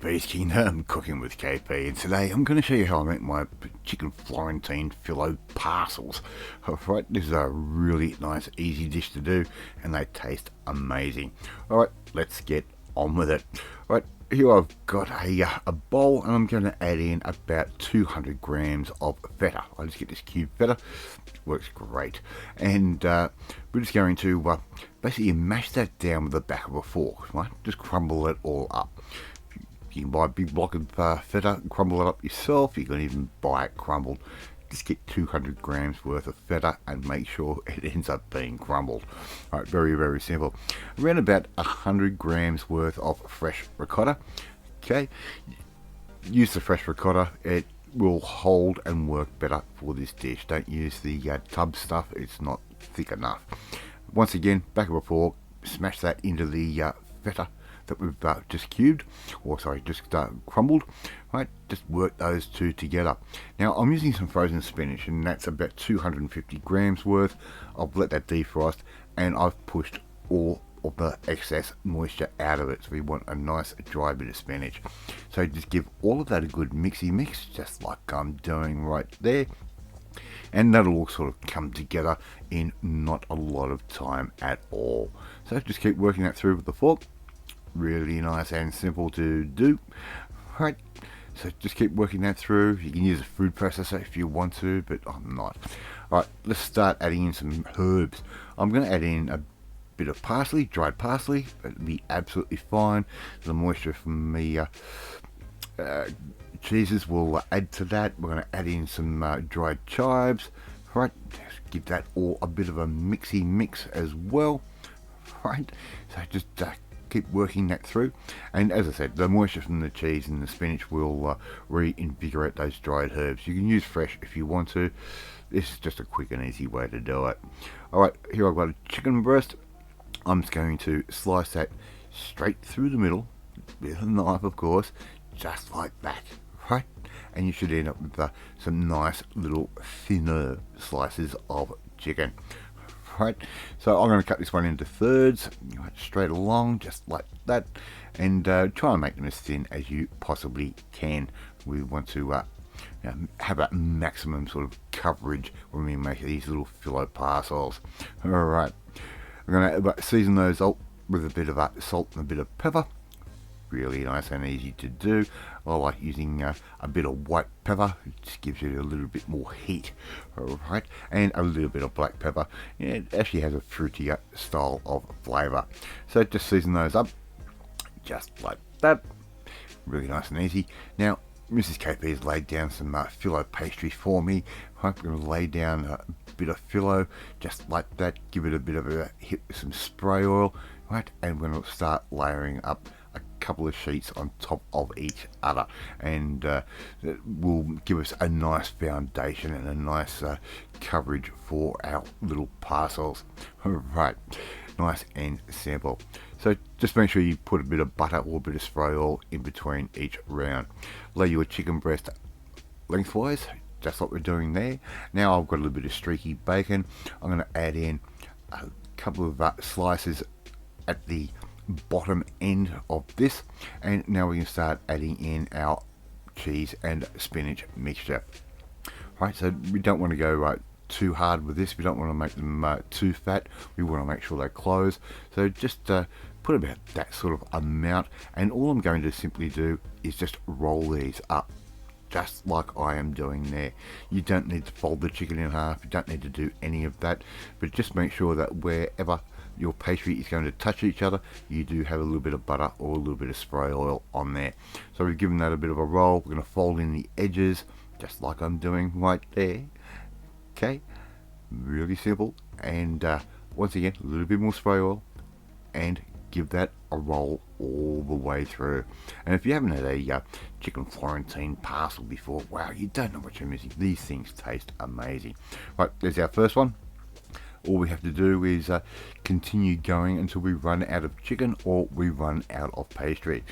KP's Kingdom, cooking with KP, and today I'm going to show you how I make my chicken Florentine parcels. Alright, this is a really nice, easy dish to do, and they taste amazing. Alright, let's get on with it. Alright, here I've got a bowl, and I'm going to add in about 200 grams of feta. I just get this cube feta, works great, and we're just going to basically mash that down with the back of a fork, right? Just crumble it all up. You can buy a big block of feta and crumble it up yourself. You can even buy it crumbled. Just get 200 grams worth of feta and make sure it ends up being crumbled. Alright, very, very simple. Around about 100 grams worth of fresh ricotta. Okay, use the fresh ricotta. It will hold and work better for this dish. Don't use the tub stuff, it's not thick enough. Once again, back of a fork, smash that into the feta that we've just cubed, or sorry, just crumbled. Right, just work those two together. Now I'm using some frozen spinach, and that's about 250 grams worth. I've let that defrost, and I've pushed all of the excess moisture out of it, so we want a nice dry bit of spinach. So just give all of that a good mixy mix, just like I'm doing right there, and that'll all sort of come together in not a lot of time at all. So just keep working that through with the fork. Really nice and simple to do. Right, so just keep working that through. You can use a food processor if you want to, but I'm not. Alright, let's start adding in some herbs. I'm going to add in a bit of parsley, dried parsley. It'll be absolutely fine. The moisture from the cheeses will add to that. We're going to add in some dried chives. Right, just give that all a bit of a mixy mix as well. Right, so just keep working that through, and as I said, the moisture from the cheese and the spinach will reinvigorate those dried herbs. You can use fresh if you want to. This is just a quick and easy way to do it. Alright, here I've got a chicken breast. I'm just going to slice that straight through the middle with a knife, of course, just like that, right? And you should end up with some nice little thinner slices of chicken. Right, so I'm going to cut this one into thirds, right, straight along, just like that, and try and make them as thin as you possibly can. We want to have a maximum sort of coverage when we make these little filo parcels. Alright, I'm going to season those up with a bit of salt and a bit of pepper. Really nice and easy to do. I like using a bit of white pepper. It just gives you a little bit more heat. Alright, and a little bit of black pepper. Yeah, it actually has a fruitier style of flavour. So just season those up just like that. Really nice and easy. Now Mrs. KP has laid down some phyllo pastry for me. I'm going to lay down a bit of phyllo just like that. Give it a bit of a hit with some spray oil. Right, and we're going to start layering up a couple of sheets on top of each other, and it will give us a nice foundation and a nice coverage for our little parcels. Right, nice and simple. So just make sure you put a bit of butter or a bit of spray oil in between each round. Lay your chicken breast lengthwise, just like we're doing there. Now I've got a little bit of streaky bacon. I'm going to add in a couple of slices at the bottom end of this, and now we can start adding in our cheese and spinach mixture. Right, so we don't want to go too hard with this. We don't want to make them too fat. We want to make sure they close. So just put about that sort of amount, and all I'm going to simply do is just roll these up just like I am doing there. You don't need to fold the chicken in half. You don't need to do any of that, but just make sure that wherever your pastry is going to touch each other, you do have a little bit of butter or a little bit of spray oil on there. So we've given that a bit of a roll. We're going to fold in the edges just like I'm doing right there. Okay, really simple. And once again, a little bit more spray oil, and give that a roll all the way through. And if you haven't had a chicken Florentine parcel before, wow, you don't know what you're missing. These things taste amazing. Right, there's our first one. All we have to do is continue going until we run out of chicken or we run out of pastry.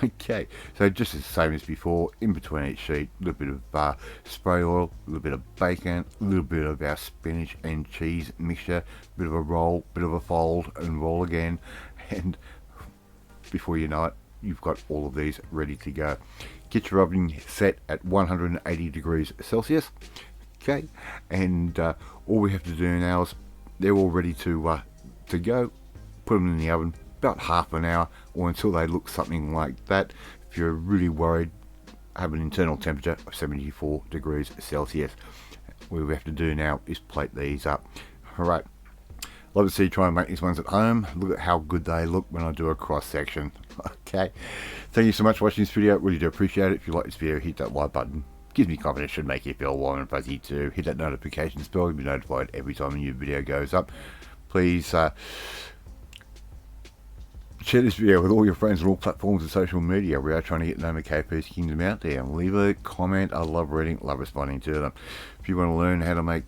Okay, so just the same as before, in between each sheet, a little bit of spray oil, a little bit of bacon, a little bit of our spinach and cheese mixture, a bit of a roll, bit of a fold and roll again, and before you know it, you've got all of these ready to go. Get your oven set at 180 degrees Celsius. Okay, and all we have to do now is they're all ready to go. Put them in the oven about half an hour or until they look something like that. If you're really worried, have an internal temperature of 74 degrees Celsius. What we have to do now is plate these up. Alright, love to see you try and make these ones at home. Look at how good they look when I do a cross section. Okay, thank you so much for watching this video. Really do appreciate it. If you like this video, hit that like button. Gives me confidence, should make you feel warm and fuzzy too. Hit that notification bell to be notified every time a new video goes up. Please share this video with all your friends on all platforms of social media. We are trying to get the name of KP's Kingdom out there. And leave a comment. I love reading, love responding to them. If you want to learn how to make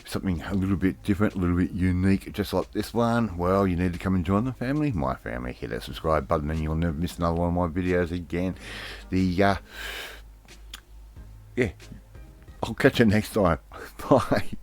something a little bit different, a little bit unique, just like this one, well, you need to come and join the family, my family. Hit that subscribe button and you'll never miss another one of my videos again. Yeah, I'll catch you next time. Bye.